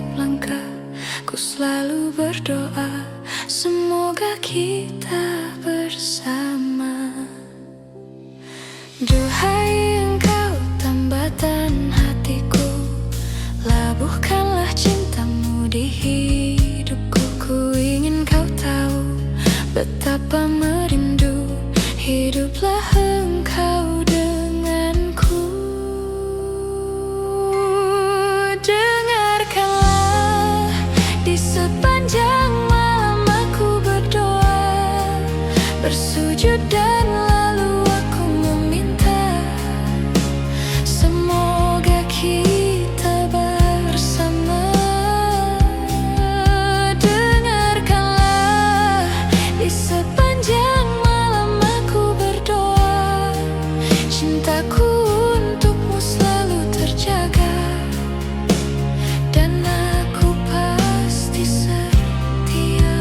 setiap langkah. Ku selalu berdoa, semoga kita bersama. Duhai engkau tambatan hatiku, labuhkanlah cintamu di hidupku. Ku ingin kau tahu betapa merindu, hiduplah engkau denganku. Dengarkanlah, di sepanjang malam aku berdoa, bersujud dan lalu aku meminta, semoga kita bersama. Dengarkanlah, di sepanjang malam aku berdoa, cintaku untukmu selalu terjaga, dan aku pasti setia.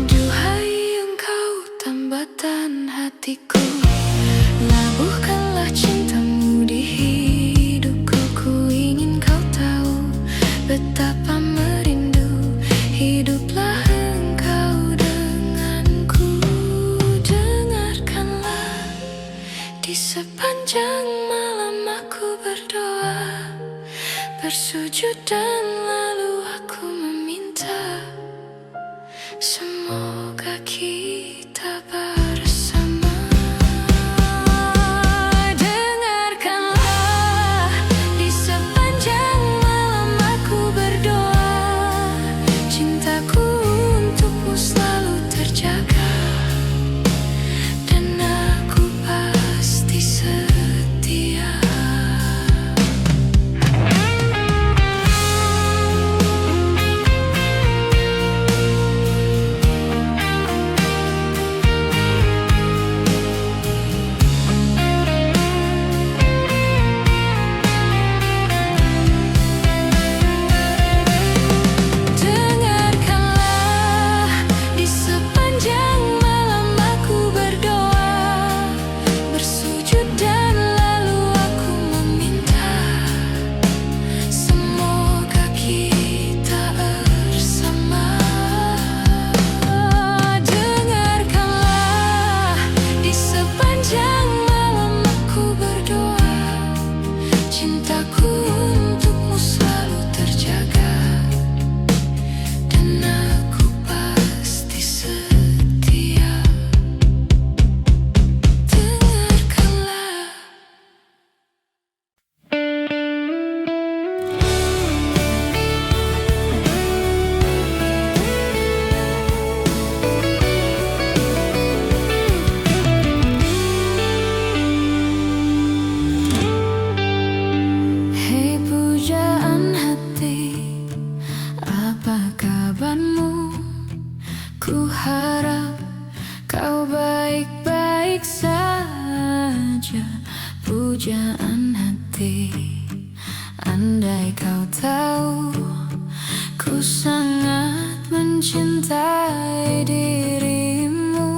Duhai engkau tambatan hatiku, labuhkanlah cintamu di hidupku. Ku ingin kau tahu betapa merindu, hiduplah engkau denganku. Dengarkanlah, di sepanjang malam aku berdoa, bersujud dan lalu aku meminta, semoga kita bersama. Dengarkanlah, di sepanjang malam aku berdoa, cintaku untukmu selalu terjaga, dan aku pasti setia. Dengarkanlah, di sepanjang malam aku berdoa, bersujud dan lalu aku meminta, semoga kita bersama. Dengarkanlah, di sepanjang malam aku berdoa, cintaku untukmu selalu terjaga, dan aku pasti setia. Dengarkanlah. Hei pujaan hati, apa kabarmu? Ku harap kau baik-baik saja. Pujaan hati, andai kau tahu, ku sangat mencintai dirimu.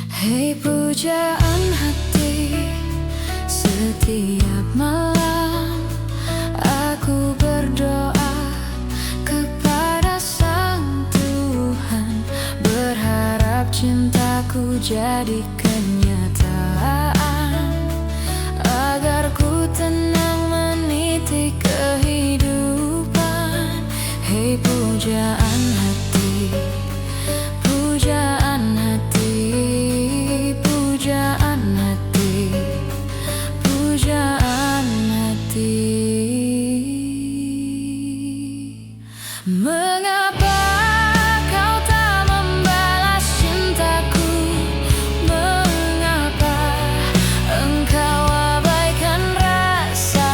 Hei pujaan hati, setiap malam aku berdoa kepada Sang Tuhan, berharap cintaku jadi kenyataan, agar ku tenang meniti kehidupan. Hei pujaan hati, pujaan hati, pujaan hati, pujaan hati. Mengapa kau tak membalas cintaku? Mengapa engkau abaikan rasa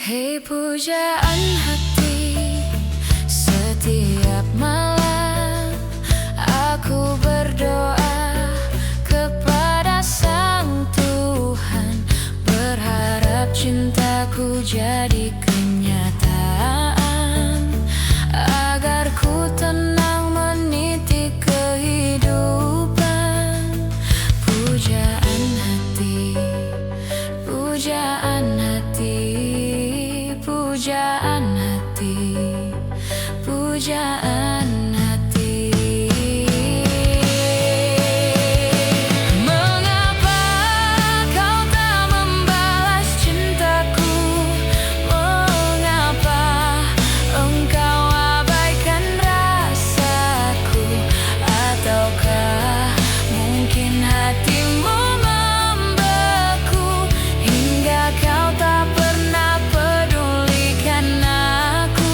Hei pujaan hati, setiap malam aku berdoa kepada Sang Tuhan, berharap cintaku jadi kenyataan, agar ku tenang meniti kehidupan. Pujaan hati, pujaan hati, pujaan hati, pujaan hati. Mengapa kau tak membalas cintaku? Mengapa engkau abaikan rasaku? Ataukah mungkin hatimu membeku hingga kau tak pernah pedulikan aku?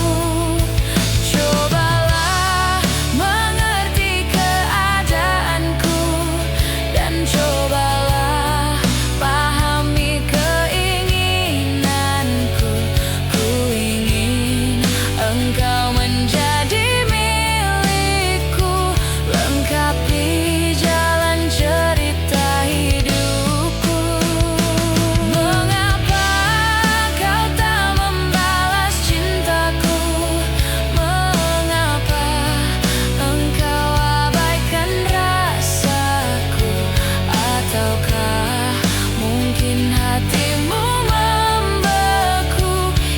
Cobalah mengerti keadaanku dan cobalah pahami keinginanku. Ku ingin engkau menjadi milikku, lengkapi jalan cerita hidupku. Mengapa kau tak membalas cintaku? Mengapa engkau abaikan rasaku? Ataukah mungkin hatimu membeku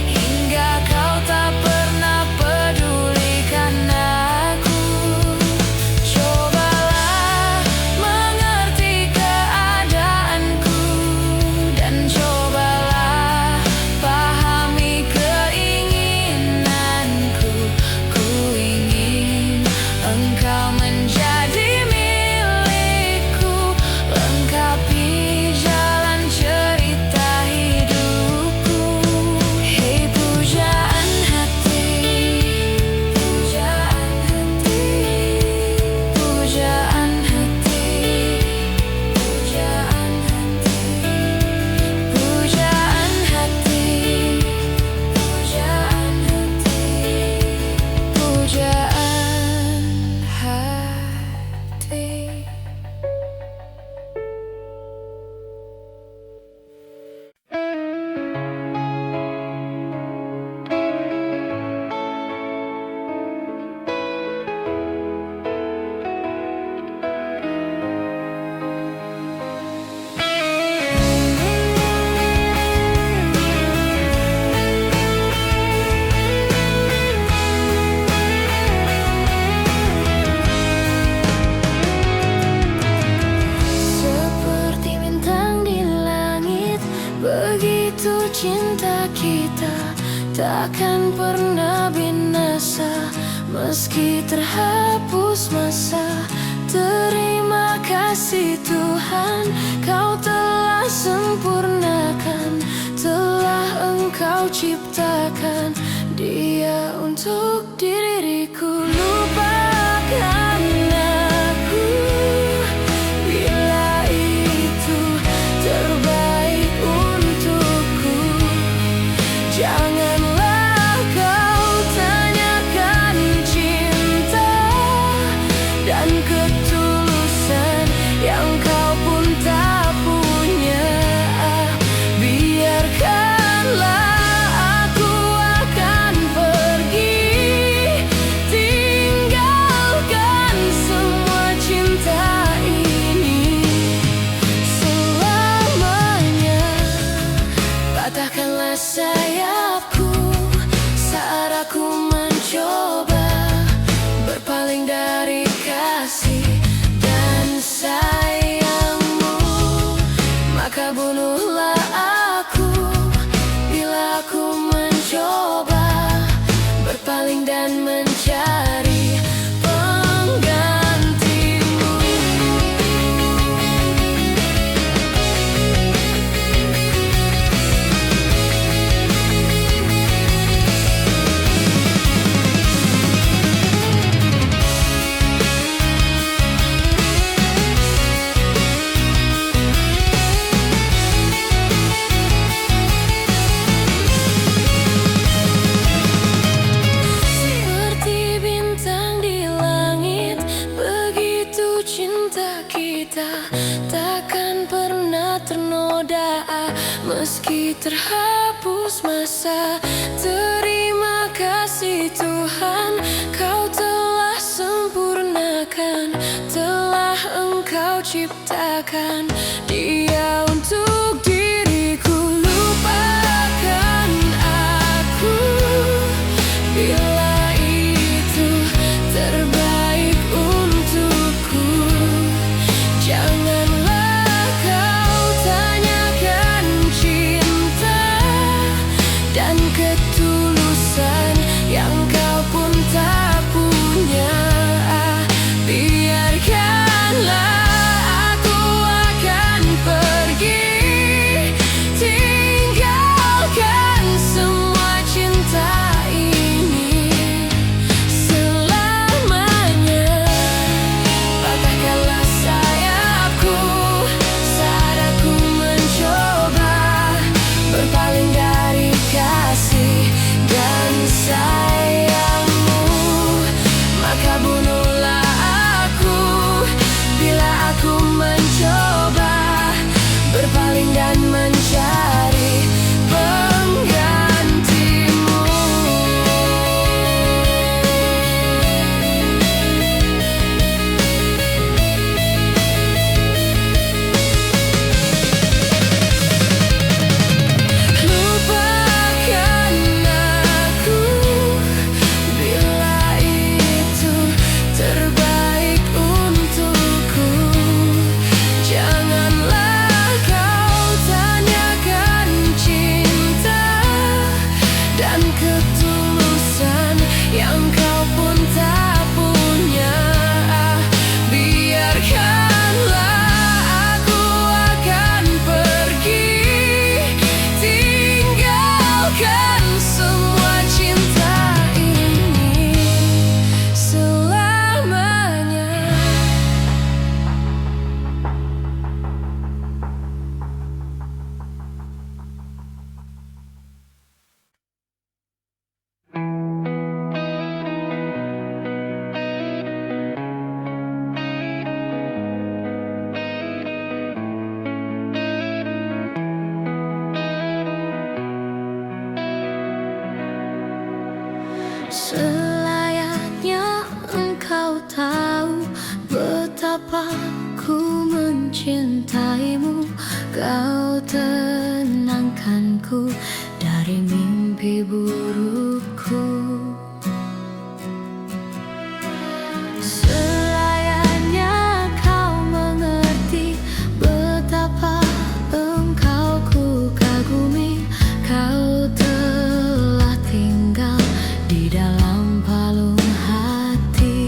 hingga kau tak pernah pedulikan aku? Cobalah mengerti keadaanku dan cobalah pahami keinginanku. Ku ingin engkau menjadi milikku, lengkapi jalan cerita hidupku. Hei pujaan hati, pujaan hati, pujaan hati, pujaan hati, pujaan hati, pujaan hati, pujaan hati. Seperti bintang di langit, begitu cinta kita takkan pernah binasa, meski terhapus masa. Terima kasih Tuhan, Kau telah sempurnakan, telah Engkau ciptakan Dia untuk diriku. Lupakan aku bila itu terbaik untukku. Janganlah kau tanyakan cinta dan ketulusan yang kau pun tak punya. Biarkanlah aku akan pergi meski terhapus masa. Terima kasih Tuhan, Kau telah sempurnakan, telah Engkau ciptakan Dia untuk diriku. Lupakan aku bila itu terbaik untukku. Janganlah kau tanyakan cinta dan ketulusan yang kau pun tak punya. Biarkanlah aku akan pergi, tinggalkan semua cinta ini selamanya. Patahkanlah sayapku saat aku mencoba berpaling dari kasih dan sayangmu. Maka bunuhlah aku bila aku mencoba berpaling dan mencari penggantimu. Lupakan aku bila itu terbaik untukku. Janganlah kau tanyakan cinta dan ketulusan yang kau pun tak punya. Biarkanlah aku akan pergi, tinggalkan semua cinta ini selamanya. Selayaknya engkau tahu betapa ku mencintaimu. Kau tenangkanku dari mimpi burukku. Selayaknya kau mengerti betapa engkau ku kagumi. Kau telah tinggal di dalam palung hati.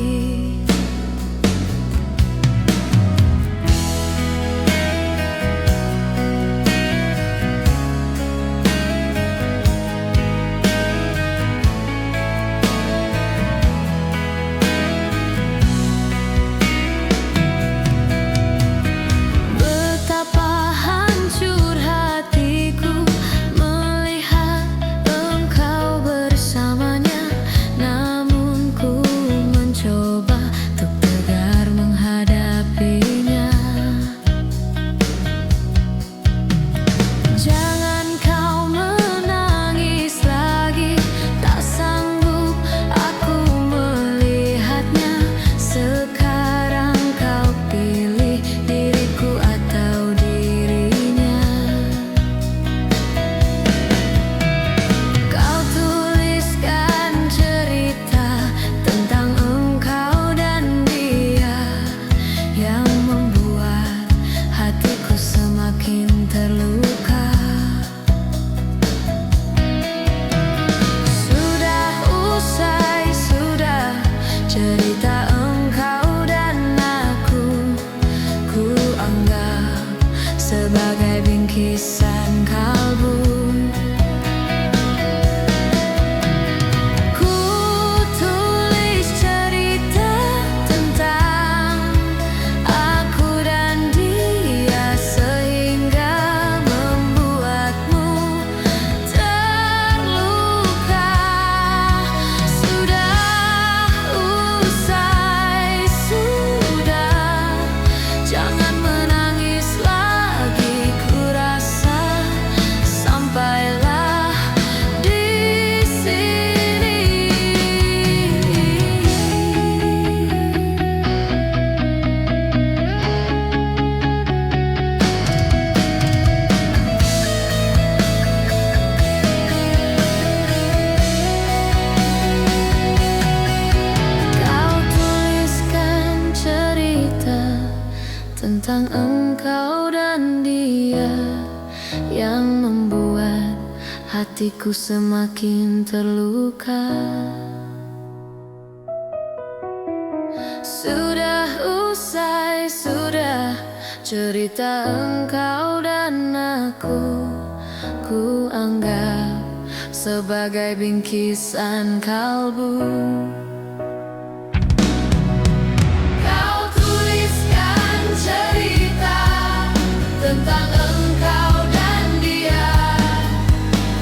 hatiku semakin terluka. Sudah usai, sudah cerita engkau dan aku. Ku anggap sebagai bingkisan kalbu. Kau tuliskan cerita tentang engkau dan dia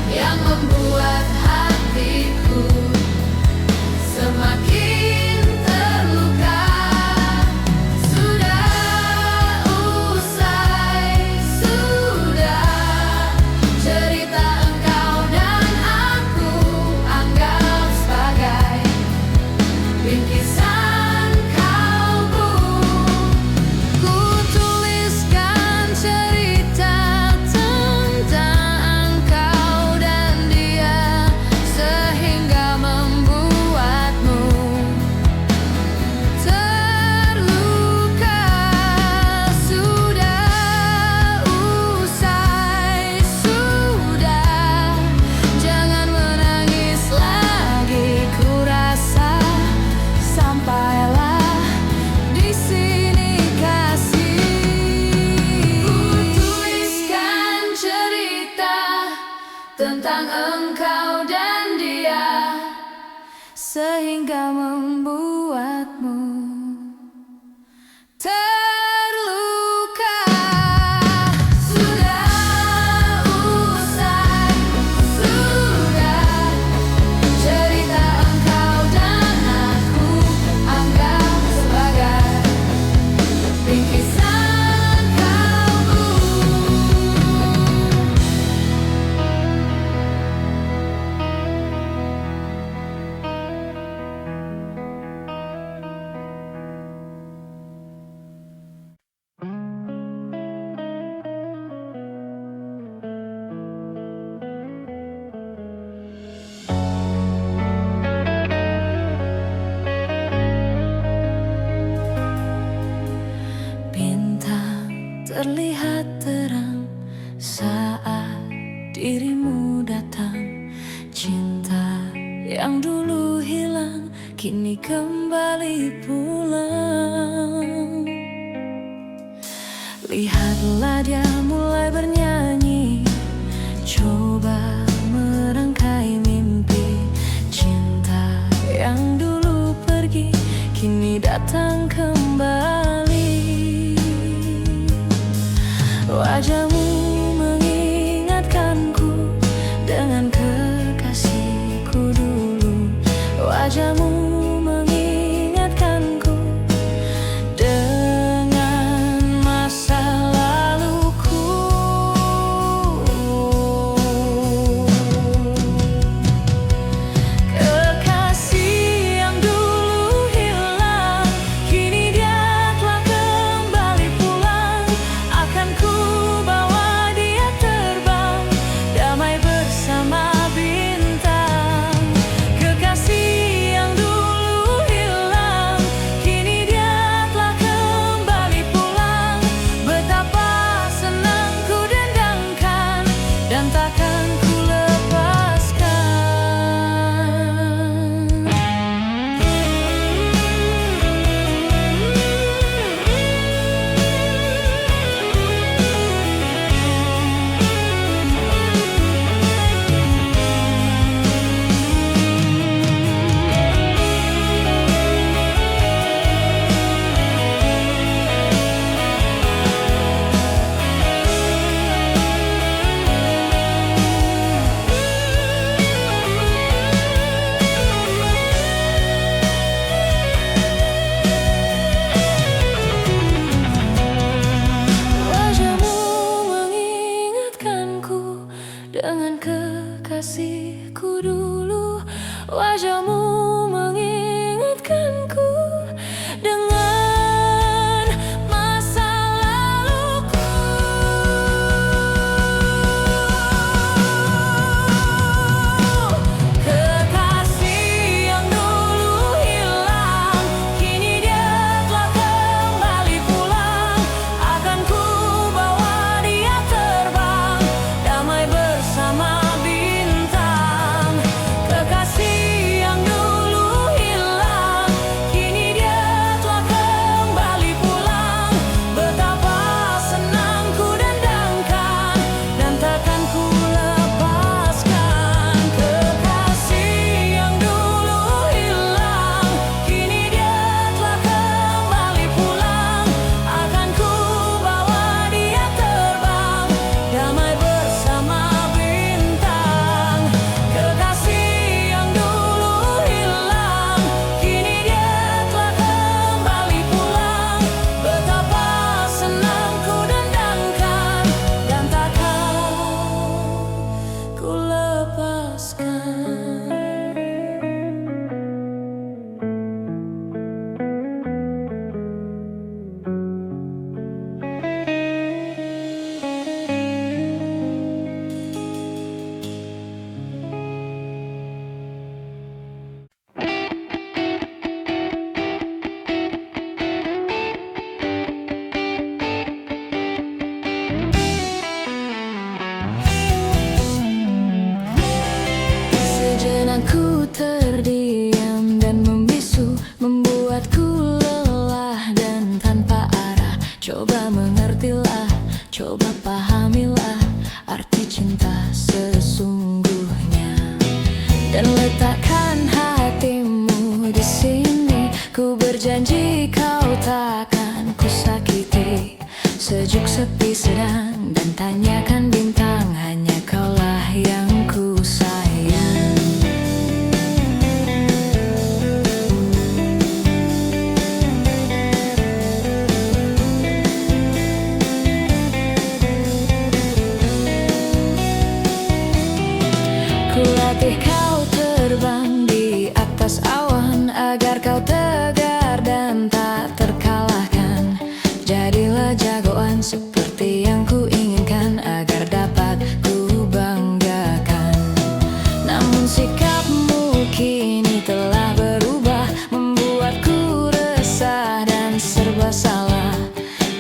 yang membuat hatiku semakin terluka. Sudah usai, sudah cerita engkau dan aku anggap sebagai bingkisan kalbu. Ku tuliskan cerita tentang engkau dan dia sehingga membuatmu terluka. Sudah usai, sudah jangan menangis lagi. Ku rasa sampailah di sini kasih. Ku tuliskan cerita tentang engkau dan dia sehingga membuatmu terluka. Sudah usai, sudah cerita engkau dan aku anggap sebagai bingkisan kalbu. Bintang terlihat terang saat dirimu datang. Cinta yang dulu hilang kini kembali pulang. Lihatlah dia mulai bernyanyi, coba merangkai mimpi. Cinta yang dulu pergi kini datang kembali. Wajahmu mengingatkanku dengan kekasihku dulu. Wajahmu mengingatkanku dengan masa laluku. Kekasih yang dulu hilang kini dia telah kembali pulang. Akan ku bawa dia terbang damai bersama bintang. Kekasih yang dulu hilang kini dia telah kembali pulang. Betapa senang ku dendangkan dan takkan ku lepaskan. Wajahmu mengingatkanku dengan kekasihku dulu. Wajahmu mengingatkanku dengan masa laluku. Kekasih yang dulu hilang kini dia telah kembali pulang. Akan ku bawa dia terbang damai bersama bintang. lepaskan. Aku terdiam dan membisu, membuatku lelah dan tanpa arah. Coba mengertilah, coba pahamilah arti cinta sesungguhnya, dan letakkan hatimu di sini. Ku berjanji kau takkan ku sakiti. Sejuk, sepi, sedang, dan tanyakan bintang, hanya kaulah yang ku sayang. Kulatih kau terbang di atas awan, agar kau tegar dan tak terkalahkan. Jadilah jagoan seperti yang ku inginkan, agar dapat ku banggakan. Namun sikapmu kini telah berubah, membuatku resah dan serba salah.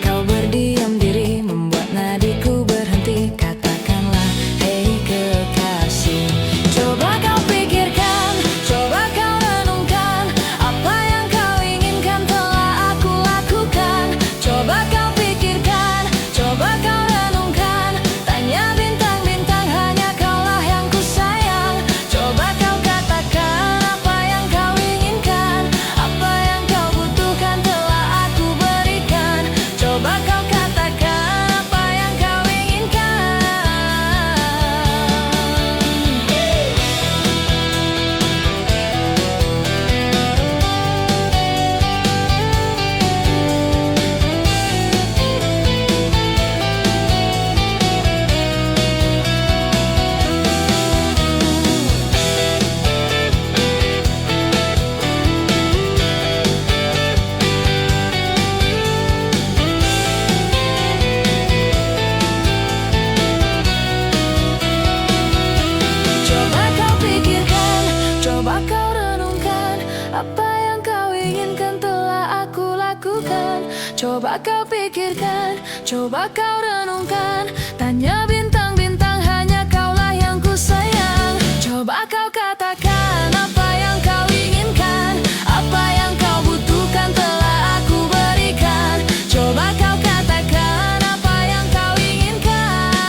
Kau berdiam diri, membuat nadiku berhenti. Katakanlah, hei kekasih. Coba kau pikirkan, coba kau renungkan, apa yang kau inginkan telah aku lakukan. Coba kau pikirkan, coba kau renungkan, tanya bintang-bintang, hanya kaulah yang ku sayang. Coba kau katakan apa yang kau inginkan, apa yang kau butuhkan telah aku berikan. Coba kau katakan apa yang kau inginkan. Coba kau pikirkan, coba kau renungkan, apa yang kau inginkan telah aku lakukan. Coba kau pikirkan, coba kau renungkan, tanya bintang-bintang, hanya kaulah yang ku sayang. Coba kau katakan apa yang kau inginkan, apa yang kau butuhkan telah aku berikan. Coba kau katakan apa yang kau inginkan.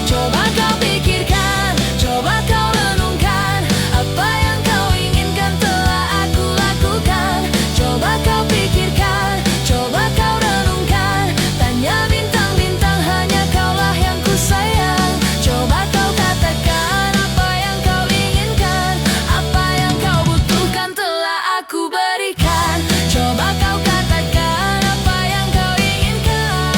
Coba kau pikirkan, coba kau renungkan, apa yang kau inginkan telah aku lakukan. Coba kau pikirkan, coba kau renungkan, tanya bintang-bintang, hanya kaulah yang ku sayang. Coba kau katakan apa yang kau inginkan, apa yang kau butuhkan telah aku berikan. Coba kau katakan apa yang kau inginkan.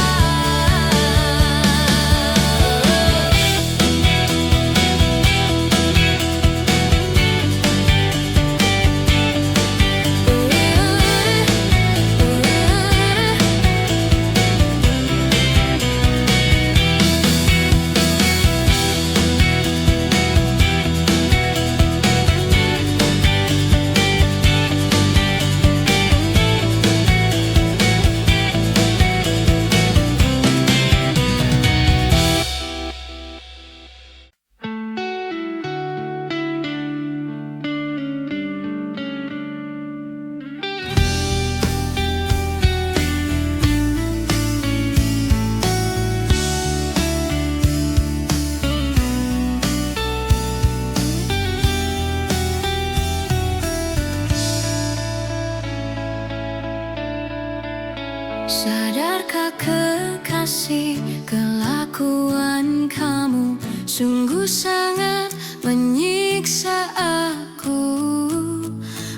Sadarkah kekasih, kelakuan kamu sungguh sangat menyiksa aku.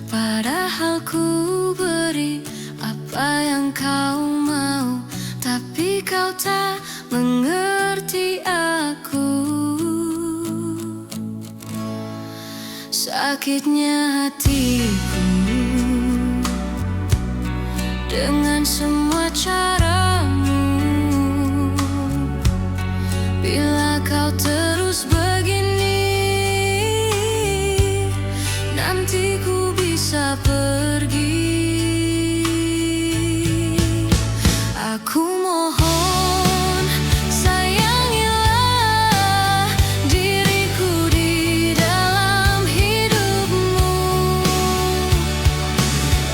Padahal ku beri apa yang kau mau, tapi kau tak mengerti aku. Sakitnya hatiku dengan semua caramu. Bila kau terus begini, nanti ku bisa pergi. Aku mohon, sayangilah diriku di dalam hidupmu.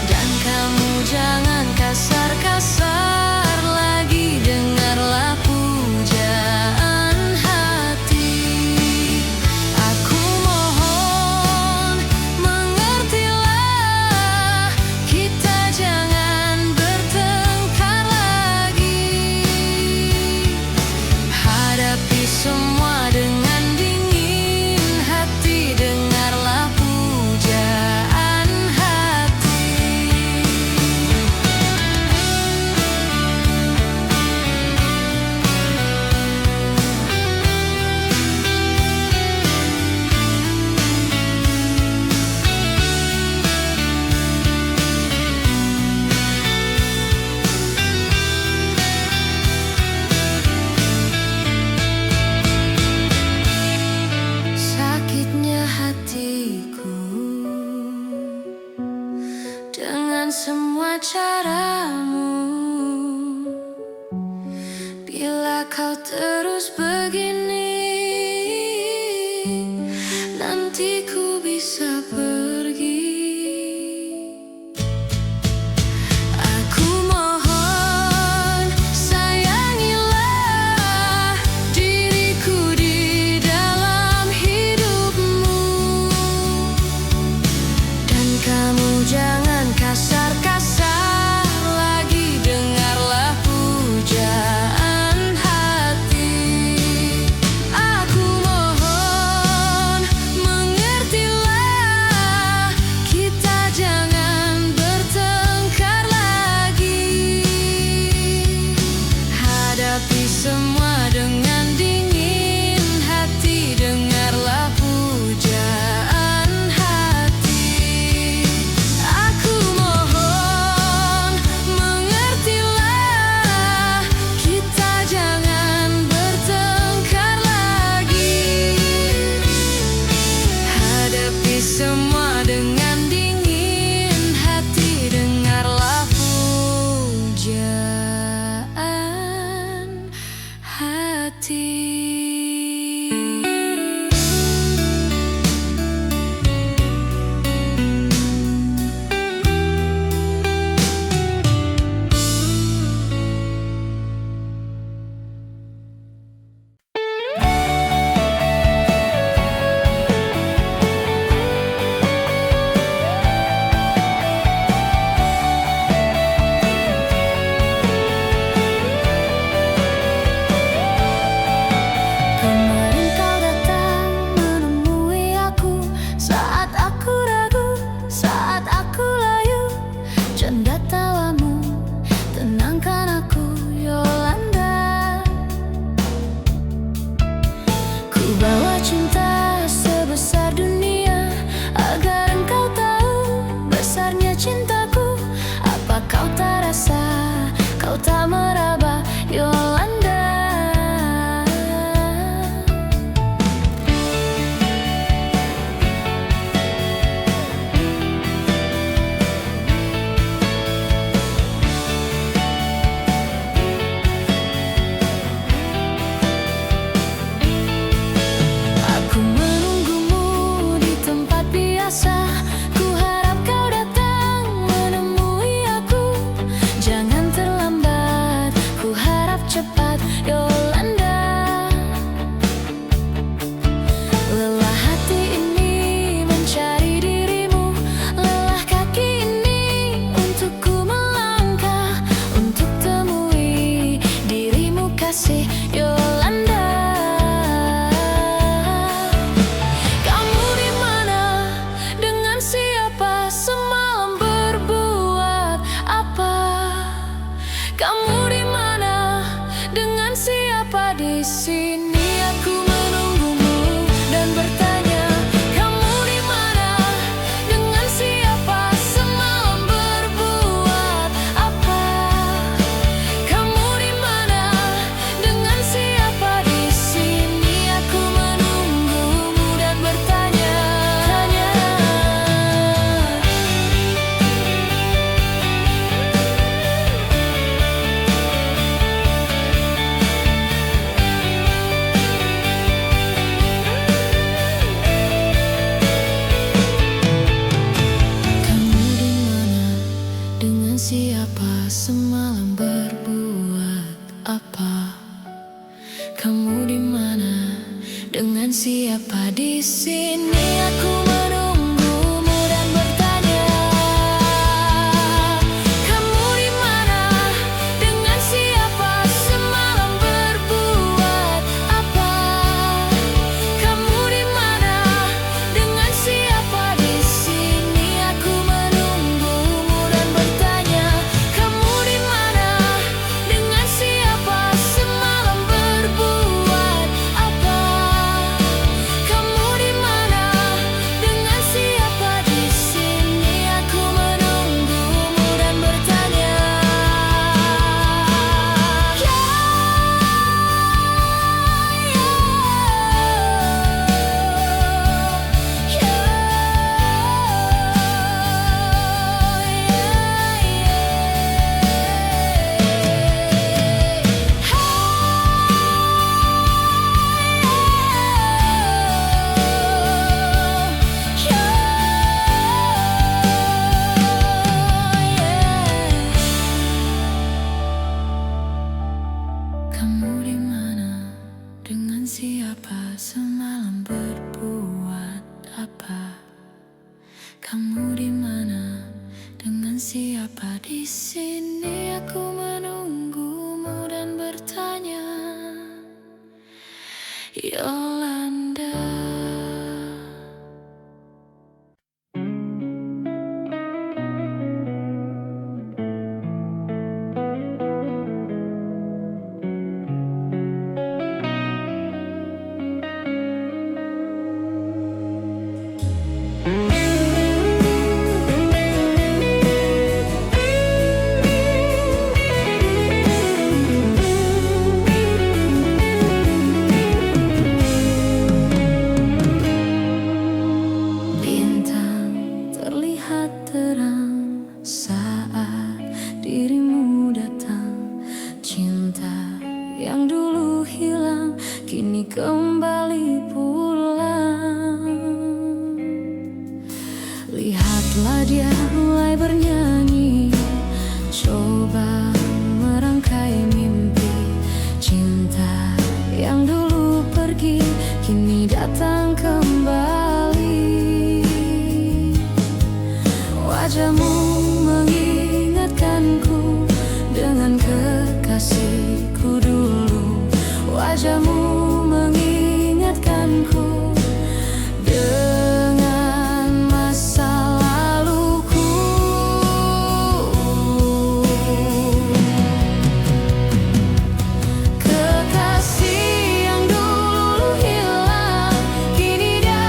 Dan kamu jangan kasar-kasar lagi, dengarlah pujaan hati. Aku mohon, mengertilah, kita jangan bertengkar lagi. Hadapi semua dengan dingin hati, dengarlah pujaan hati. Sakitnya hatiku dengan semua caramu. Bila kau terus begini, nanti ku bisa pergi. Aku mohon, sayangilah diriku di dalam hidupmu. Dan kamu jangan kasar-kasar lagi, dengarlah pujaan hati. Dengan siapa di sini aku menunggumu dan bertanya, kamu di mana? Dengan siapa semalam berbuat apa? Kamu di mana? Dengan siapa di sini aku menunggumu dan bertanya, kamu di mana? Dengan siapa semalam berbuat apa? Kamu di mana? Dengan siapa di sini aku menunggumu dan bertanya. Kamu di mana? Dengan siapa semalam berbuat apa? Kamu di mana? Dengan siapa di sini aku menunggumu dan bertanya. Yolanda. Bintang terlihat terang saat dirimu datang. Cinta yang dulu hilang kini kembali pulang. Lihatlah dia mulai bernyanyi, coba merangkai mimpi. Cinta yang dulu pergi kini datang kembali. Wajahmu mengingatkanku dengan kekasihku dulu. Wajahmu mengingatkanku dengan masa laluku. Kekasih yang dulu hilang kini datang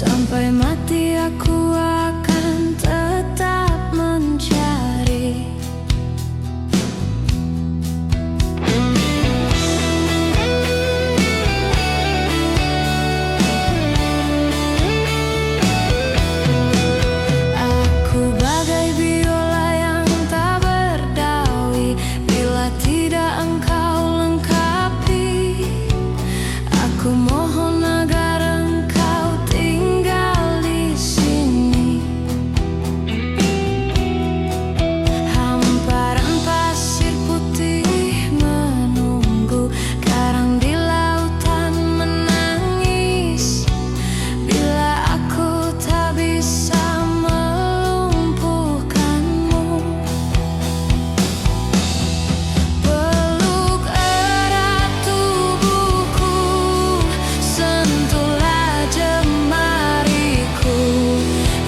Sampai mati aku akan tetap mencari. Aku bagai biola yang tak berdauhi bila tidak engkau lengkapi. Aku mohon agar engkau tinggal di sini. Hamparan pasir putih menunggu, karang di lautan menangis bila aku tak bisa melumpuhkanmu. Peluk erat tubuhku, sentuhlah jemariku,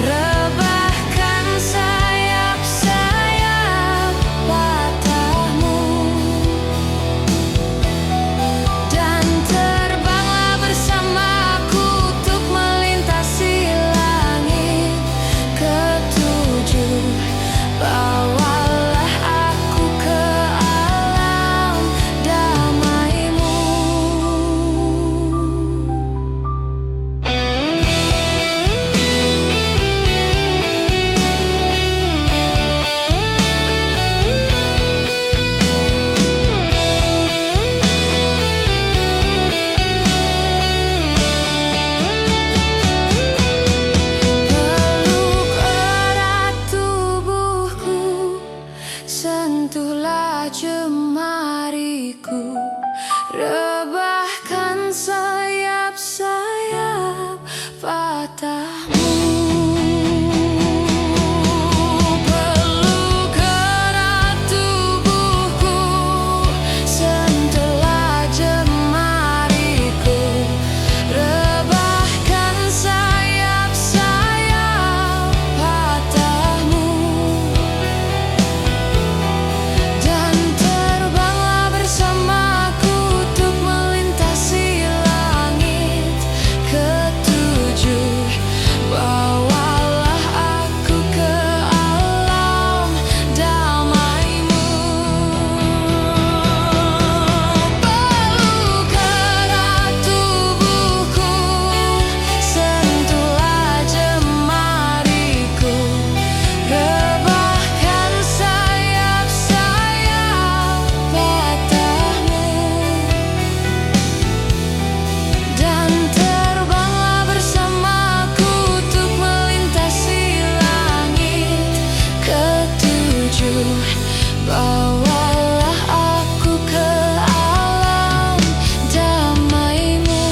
rebahkan sayap-sayap patahmu, dan terbanglah bersamaku untuk melintasi langit ketujuh. Bawalah aku ke alam damaimu. Peluk erat tubuhku, sentuhlah jemariku, rebahkan sayap-sayap patahmu. Peluk erat tubuhku, sentuhlah jemariku, rebahkan sayap-sayap patahmu, dan terbanglah bersamaku untuk melintasi langit ketujuh. Bawalah aku ke alam damaimu. Peluk erat tubuhku, sentuhlah jemariku, rebahkan sayap-sayap patahmu, dan terbanglah bersamaku untuk melintasi langit ketujuh. Bawalah aku ke alam damaimu.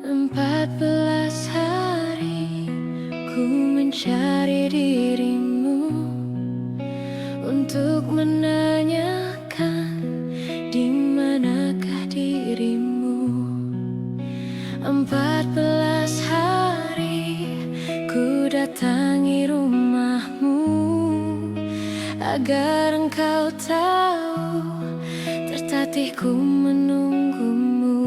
Empat belas hari ku mencari dirimu, untuk menanyakan di manakah dirimu. 14 hari ku datangi rumahmu agar engkau tahu tertatih ku menunggumu.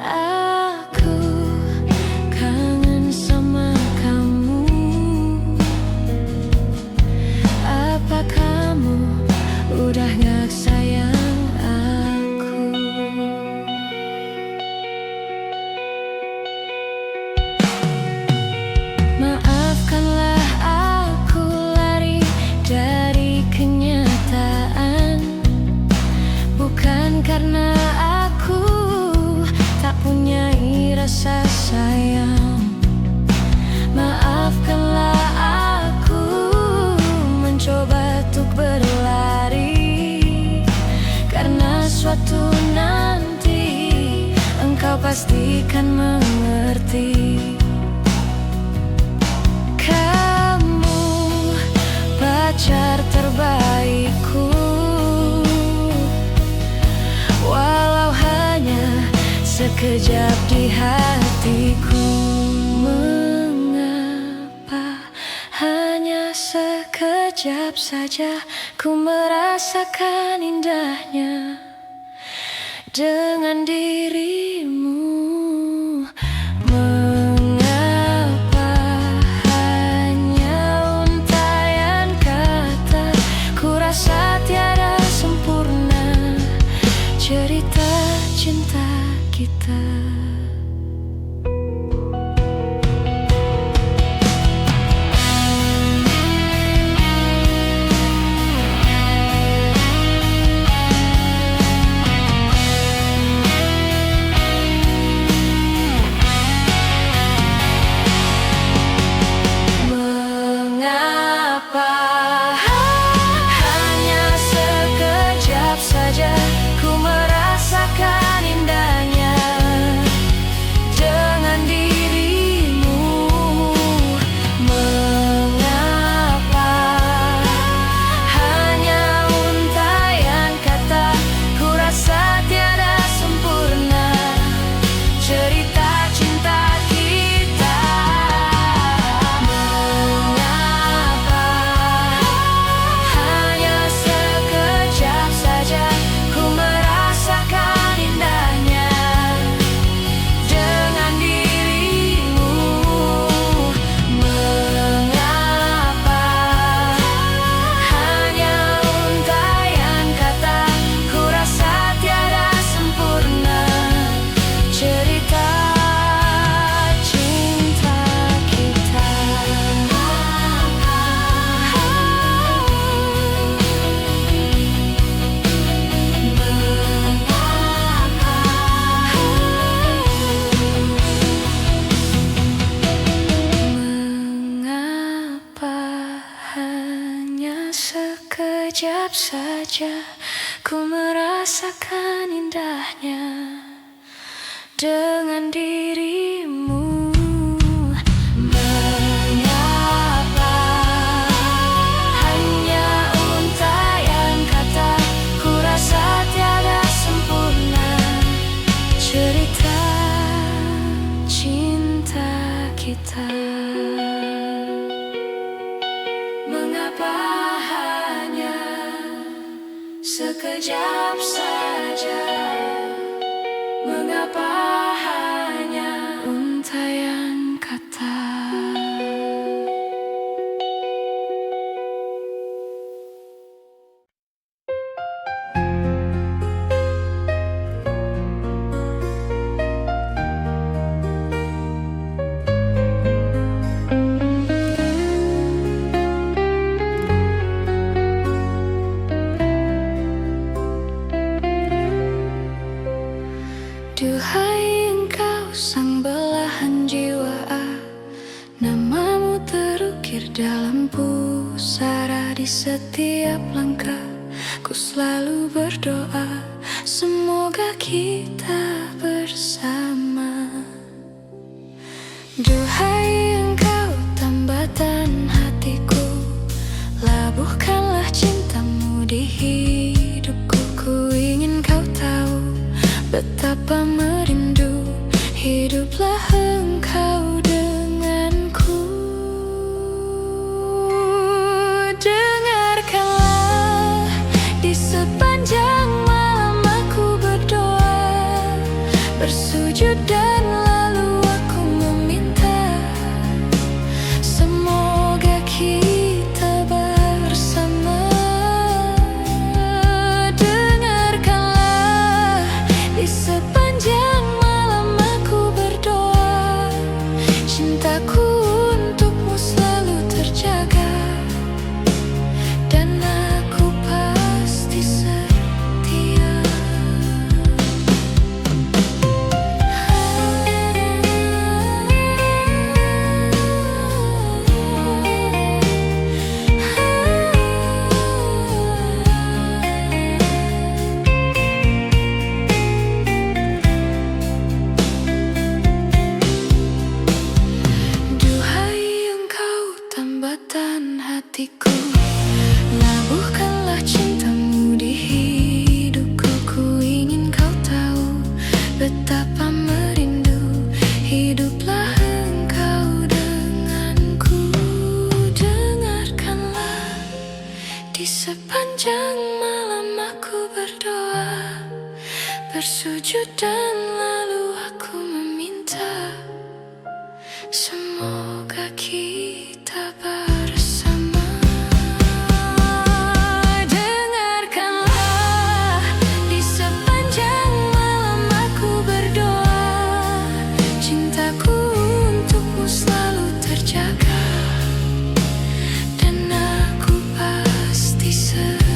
Aku kangen sama kamu. Apa kamu udah gak sayang aku? Maafkanlah aku lari dari kenyataan, bukan karena aku tak punya rasa sayang. Maafkanlah aku mencoba untuk berlari, karena suatu nanti engkau pastikan mengerti. Kamu pacar terbaikku, sekejap di hatiku. Mengapa hanya sekejap saja ku merasakan indahnya dengan dirimu? Mengapa hanya untaian kata? Ku rasa tiada sempurna cerita cinta kita. Sekejap saja ku merasakan indahnya dengan dirimu. Mengapa hanya untaian kata? Ku rasa tiada sempurna cerita cinta kita. Mengapa sekejap saja? Mengapa hanya untaian kata? Duhai engkau sang belahan jiwa, namamu terukir dalam pusara. Di setiap langkah ku selalu berdoa, semoga kita bersama. Duhai engkau tambatan hatiku, labuhkanlah cintamu di hidupku. Ku ingin kau tahu betapa merindu hiduplah engkau denganku. Dengarkanlah di sepanjang malam aku berdoa, bersujud dan lalu aku meminta, semoga kita bersama. Dengarkanlah, di sepanjang malam aku berdoa, cintaku untukmu selalu terjaga, dan aku pasti setia.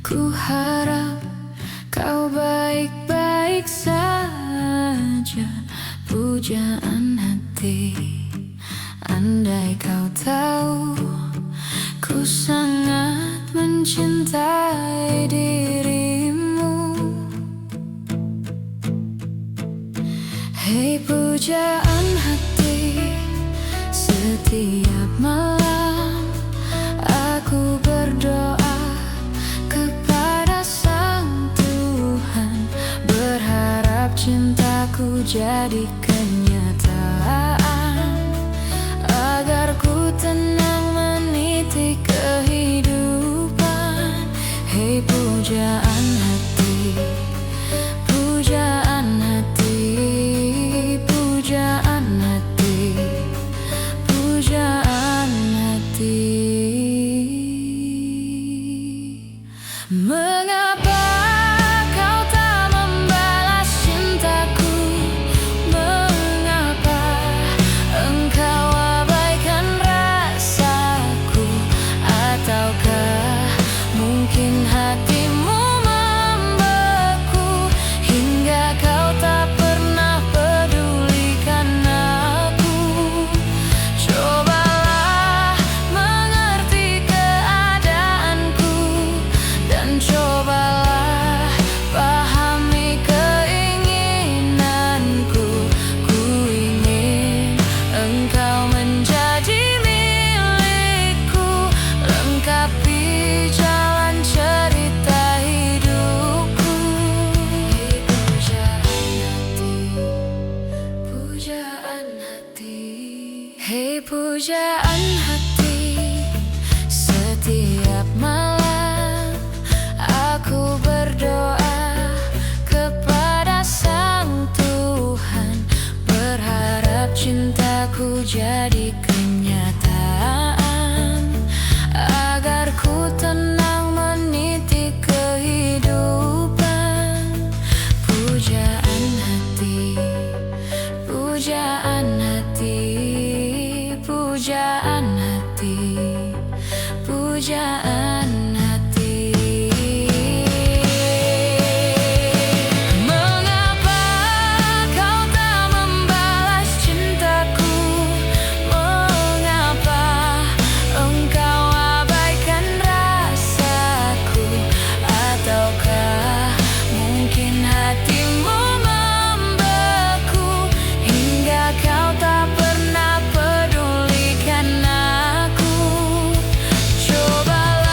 Ku harap kau baik-baik saja, pujaan hati. Andai kau tahu, ku sangat mencintai dirimu. Hei pujaan hati, setiap malam aku berdoa cintaku jadi kenyataan, agar ku tenang meniti kehidupan. Hei pujaan hati, pujaan hati, pujaan hati, pujaan hati. Mengapa hei pujaan hati, setiap malam aku berdoa kepada Sang Tuhan, berharap cintaku jadi kenyataan, agar ku tenang meniti kehidupan. Pujaan hati, pujaan hati, pujaan hati, pujaan hati. Mengapa kau tak membalas cintaku? Mengapa engkau abaikan rasaku? Ataukah mungkin hatimu membeku hingga kau tak pernah pedulikan aku? Cobalah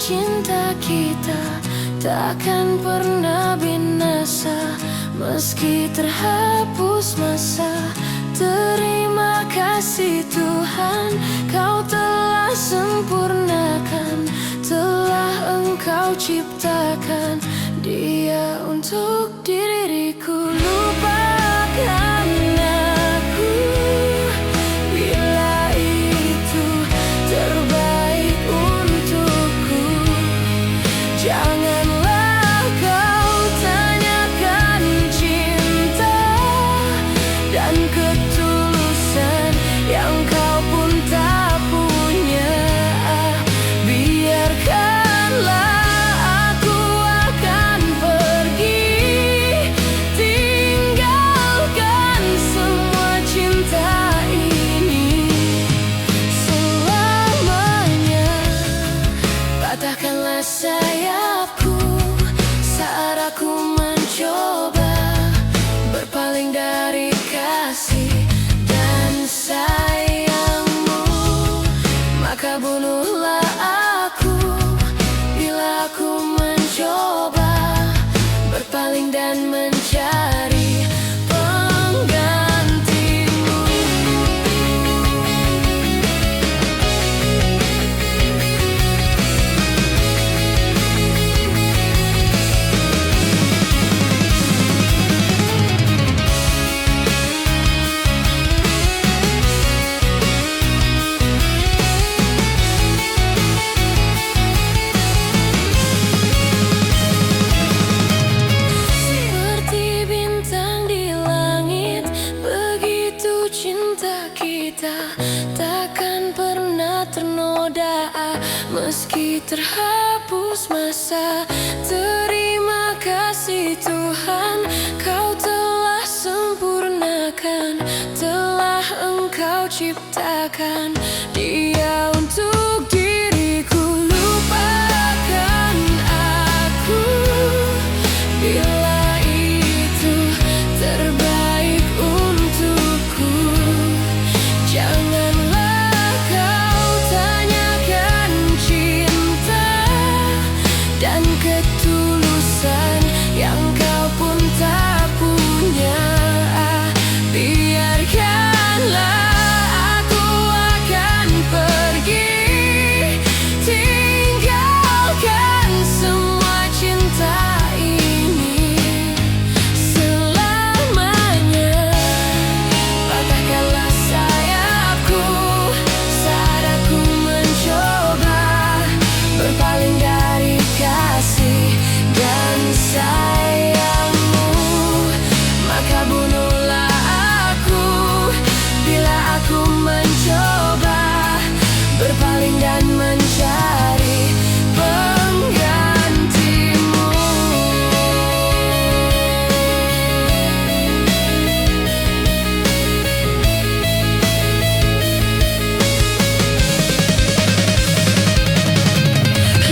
cinta kita takkan pernah binasa, meski terhapus masa. Terima kasih Tuhan, Kau telah sempurnakan, telah Engkau ciptakan Dia untuk diriku. Lupakan aku bila itu terbaik untukku. Janganlah kau tanyakan cinta dan ketulusan yang kau pun tak punya. Biarkanlah aku akan pergi, tinggalkan semua cinta ini selamanya. Patahkanlah sayapku saat aku mencoba berpaling dari kasih dan sayangmu. Maka bunuhlah aku bila aku mencoba berpaling dan mencari penggantimu. Seperti bintang di langit, begitu cinta kita takkan pernah ternoda, meski terhapus masa. Terima kasih Tuhan, Kau telah sempurnakan, telah Engkau ciptakan Dia untuk diriku. Lupakan aku bila itu terbaik untukku. Janganlah kau tanyakan cinta dan ketulusan yang kau pun tak punya. Biarkanlah aku akan pergi, tinggalkan semua cinta ini selamanya. Patahkanlah sayapku saat aku mencoba berpaling dari kasih dan sayangmu. Maka bunuhlah aku bila aku mencoba berpaling dan mencari penggantimu.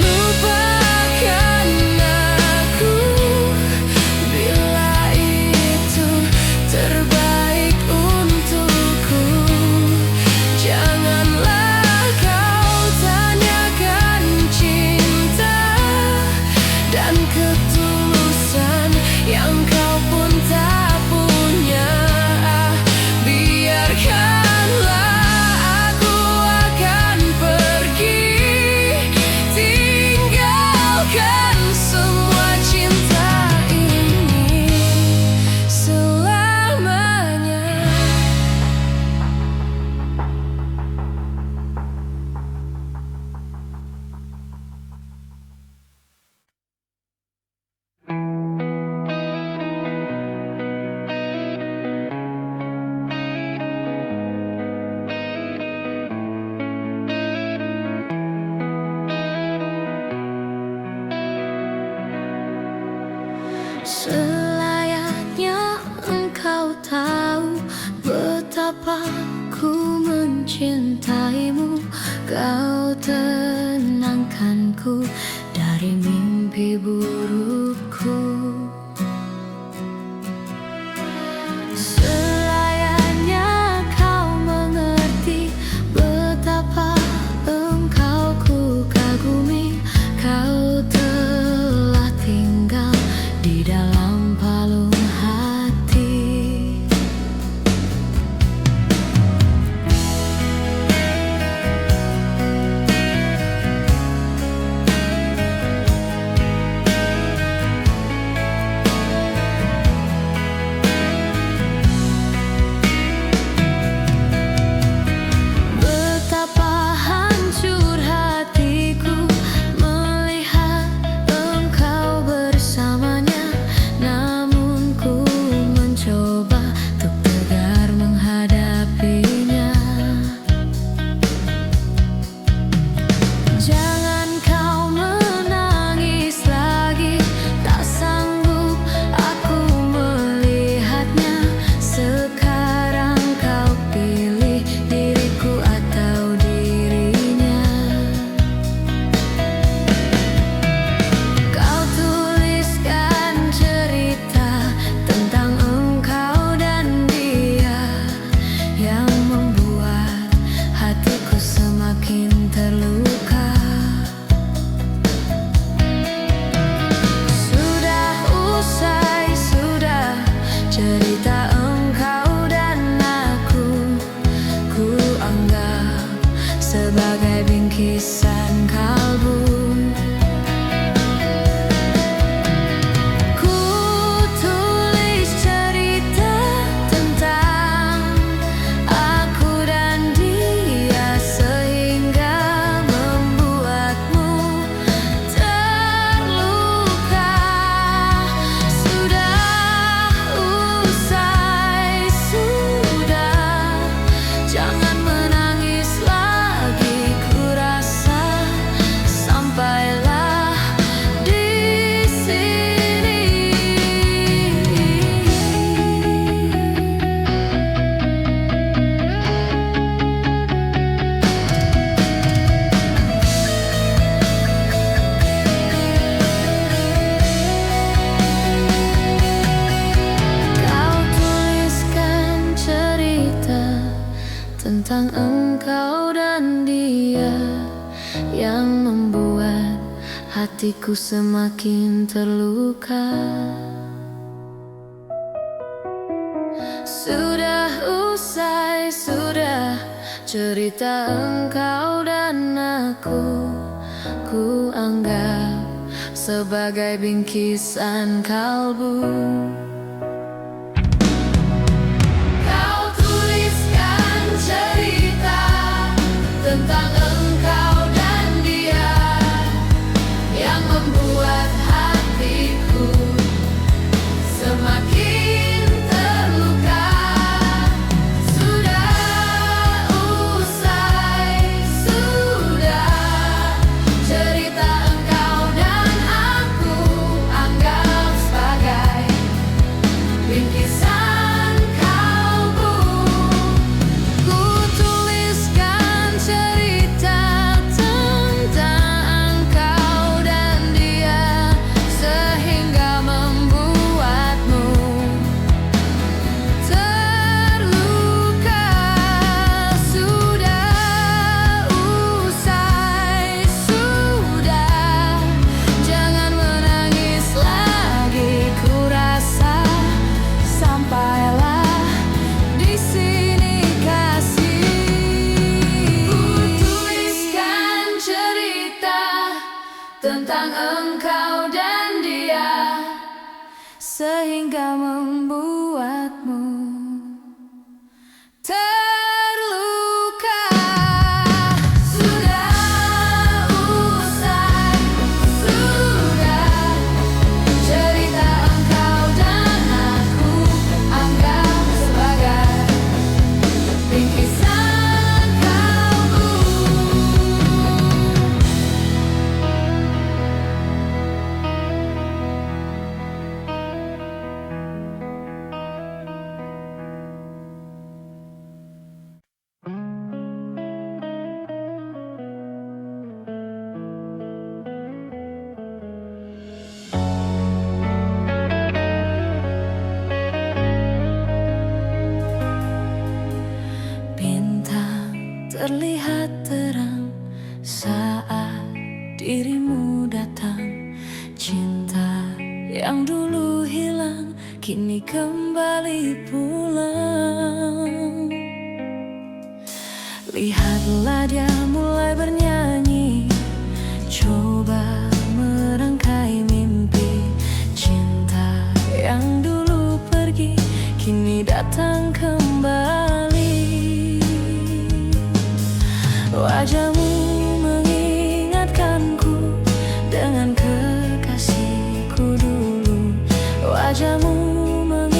Lupakan aku bila itu terbaik untukku. Janganlah kau tanyakan cinta dan ketulusan yang kau pun tak punya. Biarkanlah aku akan pergi, tinggalkan semua cinta ini selamanya. Selayaknya engkau tahu betapa ku mencintaimu. Kau tenangkanku dari mimpi burukku. Selayaknya kau mengerti betapa engkau ku kagumi. hatiku semakin terluka. Sudah usai, sudah cerita engkau dan aku. Ku anggap sebagai bingkisan kalbu. Kau tuliskan cerita tentang engkau dan dia yang membuat hatiku semakin terluka. Sudah usai, sudah cerita engkau dan aku anggap sebagai bingkisan kalbu. Ku tuliskan cerita tentang engkau dan dia sehingga membuatmu terluka. Sudah usai, sudah jangan menangis lagi. Ku rasa sampailah di sini kasih. Ku tuliskan cerita tentang engkau dan dia sehingga membuatmu terluka. Sudah usai, sudah cerita engkau dan aku anggap sebagai bingkisan kalbu. Bintang terlihat terang saat dirimu datang. Cinta yang dulu hilang kini kembali pulang. Lihatlah dia mulai bernyanyi, coba merangkai mimpi. Cinta yang dulu pergi kini datang kembali. Wajahmu